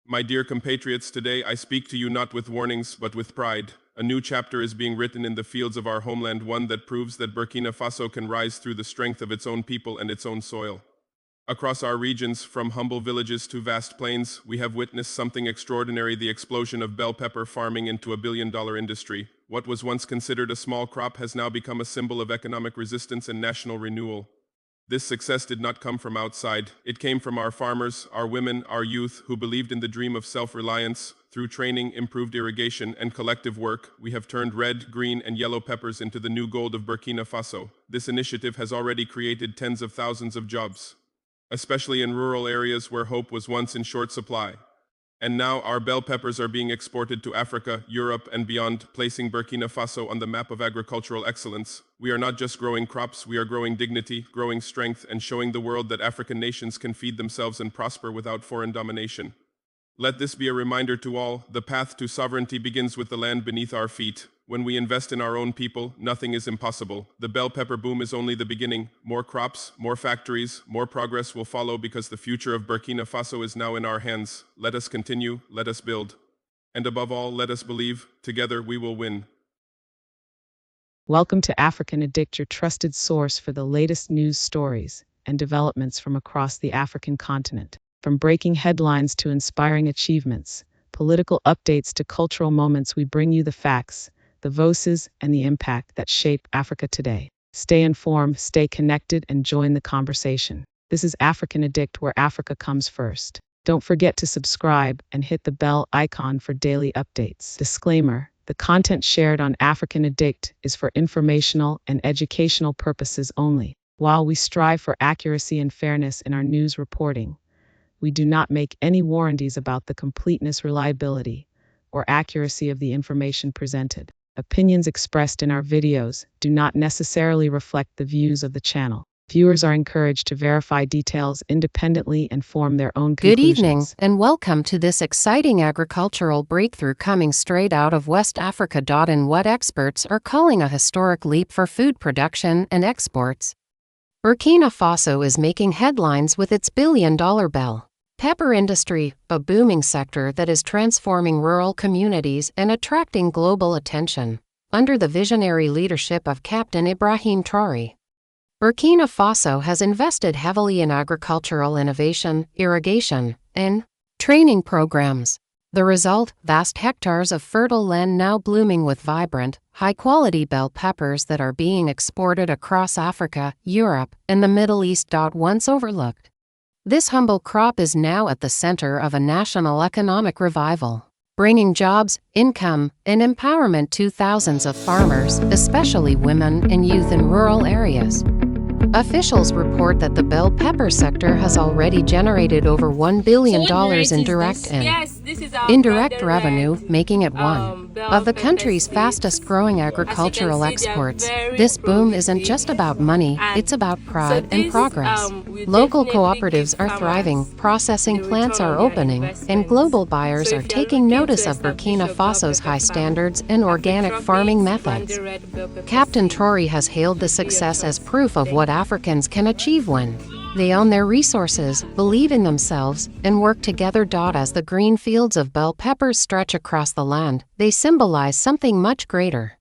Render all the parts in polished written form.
My dear compatriots, today I speak to you not with warnings, but with pride. A new chapter is being written in the fields of our homeland, one that proves that Burkina Faso can rise through the strength of its own people and its own soil. Across our regions, from humble villages to vast plains, we have witnessed something extraordinary: the explosion of bell pepper farming into a billion-dollar industry. What was once considered a small crop has now become a symbol of economic resistance and national renewal. This success did not come from outside. It came from our farmers, our women, our youth, who believed in the dream of self-reliance. Through training, improved irrigation, and collective work, we have turned red, green, and yellow peppers into the new gold of Burkina Faso. This initiative has already created tens of thousands of jobs, especially in rural areas where hope was once in short supply. And now our bell peppers are being exported to Africa, Europe, and beyond, placing Burkina Faso on the map of agricultural excellence. We are not just growing crops, we are growing dignity, growing strength, and showing the world that African nations can feed themselves and prosper without foreign domination. Let this be a reminder to all: the path to sovereignty begins with the land beneath our feet. When we invest in our own people, nothing is impossible. The bell pepper boom is only the beginning. More crops, more factories, more progress will follow, because the future of Burkina Faso is now in our hands. Let us continue, let us build. And above all, let us believe. Together we will win. Welcome to African Addict, your trusted source for the latest news stories and developments from across the African continent. From breaking headlines to inspiring achievements, political updates to cultural moments, we bring you the facts, the voices, and the impact that shape Africa today. Stay informed, stay connected, and join the conversation. This is African Addict, where Africa comes first. Don't forget to subscribe and hit the bell icon for daily updates. Disclaimer: the content shared on African Addict is for informational and educational purposes only. While we strive for accuracy and fairness in our news reporting, we do not make any warranties about the completeness, reliability, or accuracy of the information presented. Opinions expressed in our videos do not necessarily reflect the views of the channel. Viewers are encouraged to verify details independently and form their own conclusions. Good evening, and welcome to this exciting agricultural breakthrough coming straight out of West Africa. In what experts are calling a historic leap for food production and exports, Burkina Faso is making headlines with its billion-dollar bell pepper industry, a booming sector that is transforming rural communities and attracting global attention. Under the visionary leadership of Captain Ibrahim Traoré, Burkina Faso has invested heavily in agricultural innovation, irrigation, and training programs. The result: vast hectares of fertile land now blooming with vibrant, high-quality bell peppers that are being exported across Africa, Europe, and the Middle East. Once overlooked, this humble crop is now at the center of a national economic revival, bringing jobs, income, and empowerment to thousands of farmers, especially women and youth in rural areas. Officials report that the bell pepper sector has already generated over $1 billion in direct and indirect revenue, making it one of the country's fastest-growing agricultural exports. This boom isn't just about money, it's about pride and progress. Local cooperatives are thriving, processing plants are opening, and global buyers are taking notice of Burkina Faso's high standards and organic farming methods. Captain Traoré has hailed the success as proof of what Africans can achieve when they own their resources, believe in themselves, and work together. As the green fields of bell peppers stretch across the land, they symbolize something much greater: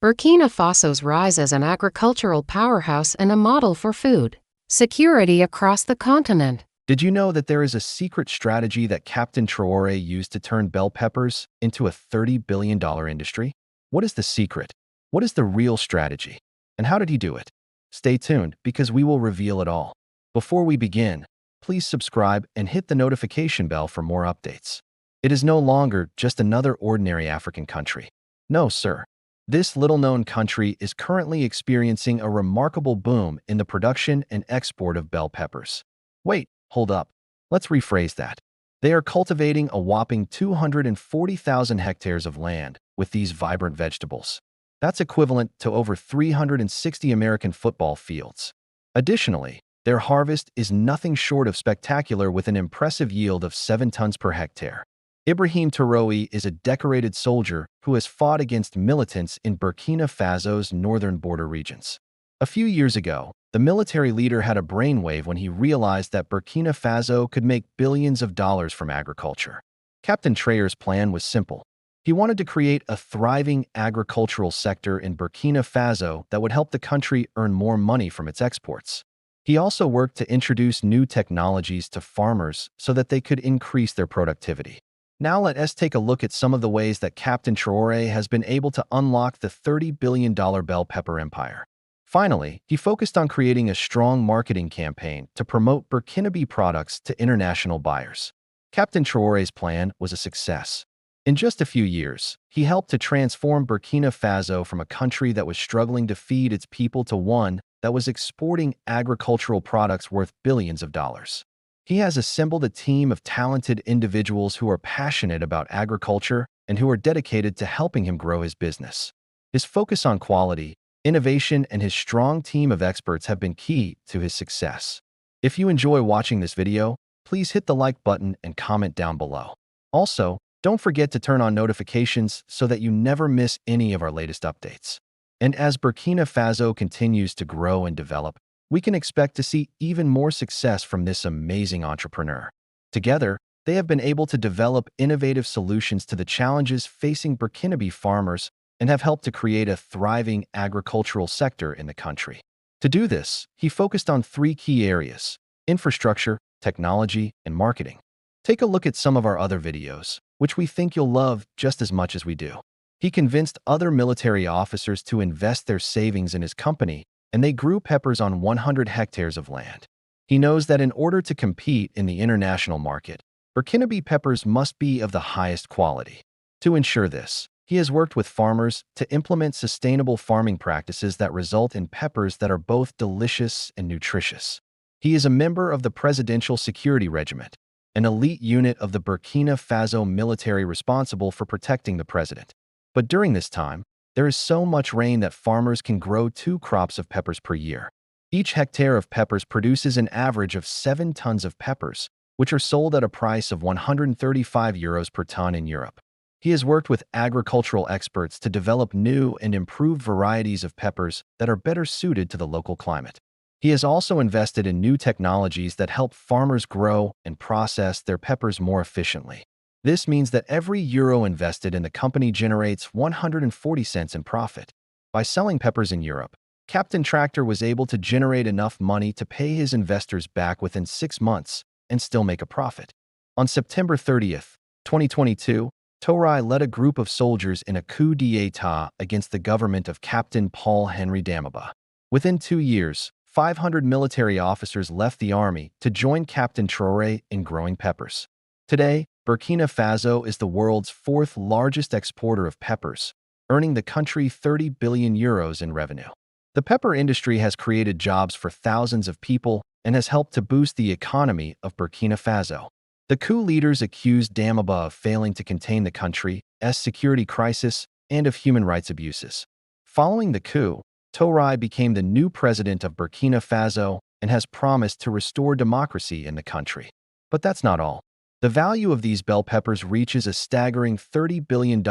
Burkina Faso's rise as an agricultural powerhouse and a model for food security across the continent. Did you know that there is a secret strategy that Captain Traoré used to turn bell peppers into a $30 billion industry? What is the secret? What is the real strategy? And how did he do it? Stay tuned, because we will reveal it all. Before we begin, please subscribe and hit the notification bell for more updates. It is no longer just another ordinary African country. No, sir. This little-known country is currently experiencing a remarkable boom in the production and export of bell peppers. Wait, hold up. Let's rephrase that. They are cultivating a whopping 240,000 hectares of land with these vibrant vegetables. That's equivalent to over 360 American football fields. Additionally, their harvest is nothing short of spectacular, with an impressive yield of 7 tons per hectare. Ibrahim Traoré is a decorated soldier who has fought against militants in Burkina Faso's northern border regions. A few years ago, the military leader had a brainwave when he realized that Burkina Faso could make billions of dollars from agriculture. Captain Traor's plan was simple. He wanted to create a thriving agricultural sector in Burkina Faso that would help the country earn more money from its exports. He also worked to introduce new technologies to farmers so that they could increase their productivity. Now let us take a look at some of the ways that Captain Traoré has been able to unlock the $30 billion bell pepper empire. Finally, he focused on creating a strong marketing campaign to promote Burkinabe products to international buyers. Captain Traoré's plan was a success. In just a few years, he helped to transform Burkina Faso from a country that was struggling to feed its people to one that was exporting agricultural products worth billions of dollars. He has assembled a team of talented individuals who are passionate about agriculture and who are dedicated to helping him grow his business. His focus on quality, innovation, and his strong team of experts have been key to his success. If you enjoy watching this video, please hit the like button and comment down below. Also, don't forget to turn on notifications so that you never miss any of our latest updates. And as Burkina Faso continues to grow and develop, we can expect to see even more success from this amazing entrepreneur. Together, they have been able to develop innovative solutions to the challenges facing Burkinabe farmers and have helped to create a thriving agricultural sector in the country. To do this, he focused on three key areas: infrastructure, technology, and marketing. Take a look at some of our other videos, which we think you'll love just as much as we do. He convinced other military officers to invest their savings in his company, and they grew peppers on 100 hectares of land. He knows that in order to compete in the international market, Burkinabe peppers must be of the highest quality. To ensure this, he has worked with farmers to implement sustainable farming practices that result in peppers that are both delicious and nutritious. He is a member of the Presidential Security Regiment, an elite unit of the Burkina Faso military responsible for protecting the president. But during this time, there is so much rain that farmers can grow 2 crops of peppers per year. Each hectare of peppers produces an average of 7 tons of peppers, which are sold at a price of €135 per ton in Europe. He has worked with agricultural experts to develop new and improved varieties of peppers that are better suited to the local climate. He has also invested in new technologies that help farmers grow and process their peppers more efficiently. This means that every euro invested in the company generates 140 cents in profit. By selling peppers in Europe, Captain Tractor was able to generate enough money to pay his investors back within 6 months and still make a profit. On September 30th, 2022, Traoré led a group of soldiers in a coup d'état against the government of Captain Paul-Henri Damiba. Within 2 years, 500 military officers left the army to join Captain Traoré in growing peppers. Today, Burkina Faso is the world's 4th largest exporter of peppers, earning the country €30 billion in revenue. The pepper industry has created jobs for thousands of people and has helped to boost the economy of Burkina Faso. The coup leaders accused Damiba of failing to contain the country's security crisis and of human rights abuses. Following the coup, Traoré became the new president of Burkina Faso and has promised to restore democracy in the country. But that's not all. The value of these bell peppers reaches a staggering $30 billion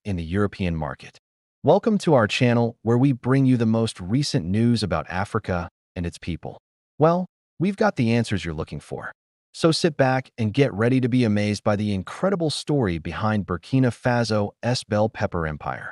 in the European market. Welcome to our channel, where we bring you the most recent news about Africa and its people. Well, we've got the answers you're looking for. So sit back and get ready to be amazed by the incredible story behind Burkina Faso's bell pepper empire.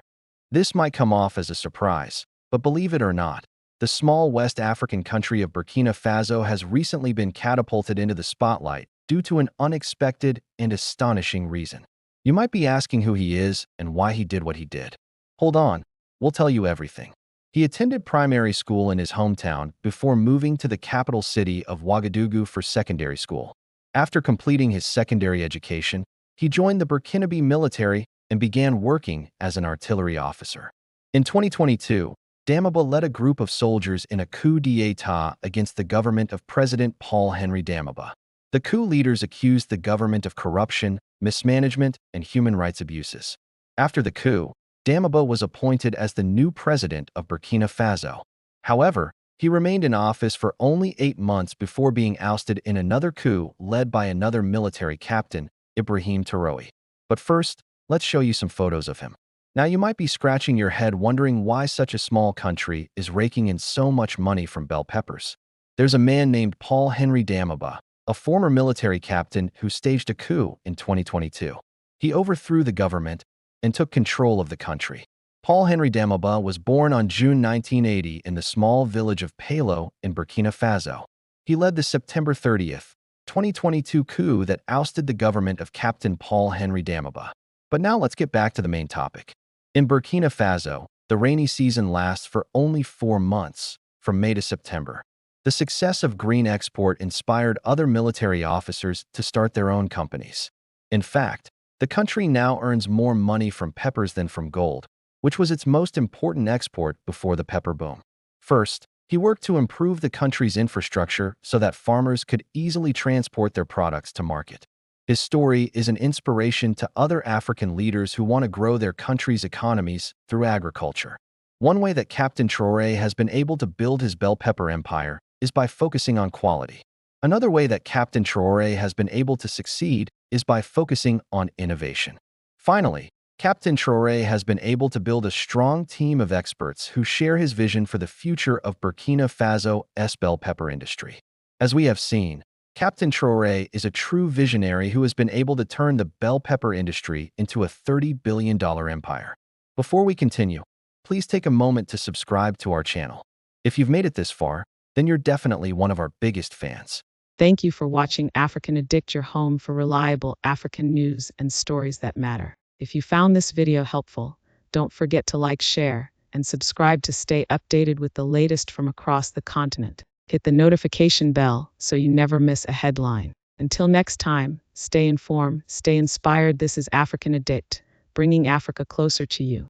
This might come off as a surprise, but believe it or not, the small West African country of Burkina Faso has recently been catapulted into the spotlight due to an unexpected and astonishing reason. You might be asking who he is and why he did what he did. Hold on, we'll tell you everything. He attended primary school in his hometown before moving to the capital city of Ouagadougou for secondary school. After completing his secondary education, he joined the Burkinabe military and began working as an artillery officer. In 2022, Damiba led a group of soldiers in a coup d'état against the government of President Paul-Henri Damiba. The coup leaders accused the government of corruption, mismanagement, and human rights abuses. After the coup, Damiba was appointed as the new president of Burkina Faso. However, he remained in office for only 8 months before being ousted in another coup led by another military captain, Ibrahim Traoré. But first, let's show you some photos of him. Now you might be scratching your head wondering why such a small country is raking in so much money from bell peppers. There's a man named Paul-Henri Damiba, a former military captain who staged a coup in 2022. He overthrew the government and took control of the country. Paul-Henri Damiba was born on June 1980 in the small village of Palo in Burkina Faso. He led the September 30th, 2022 coup that ousted the government of Captain Paul-Henri Damiba. But now let's get back to the main topic. In Burkina Faso, the rainy season lasts for only 4 months, from May to September. The success of green export inspired other military officers to start their own companies. In fact, the country now earns more money from peppers than from gold, which was its most important export before the pepper boom. First, he worked to improve the country's infrastructure so that farmers could easily transport their products to market. His story is an inspiration to other African leaders who want to grow their country's economies through agriculture. One way that Captain Traoré has been able to build his bell pepper empire is by focusing on quality. Another way that Captain Traoré has been able to succeed is by focusing on innovation. Finally, Captain Traoré has been able to build a strong team of experts who share his vision for the future of Burkina Faso's bell pepper industry. As we have seen, Captain Traoré is a true visionary who has been able to turn the bell pepper industry into a $30 billion empire. Before we continue, please take a moment to subscribe to our channel. If you've made it this far, then you're definitely one of our biggest fans. Thank you for watching African Addict, your home for reliable African news and stories that matter. If you found this video helpful, don't forget to like, share, and subscribe to stay updated with the latest from across the continent. Hit the notification bell so you never miss a headline. Until next time, stay informed, stay inspired. This is African Addict, bringing Africa closer to you.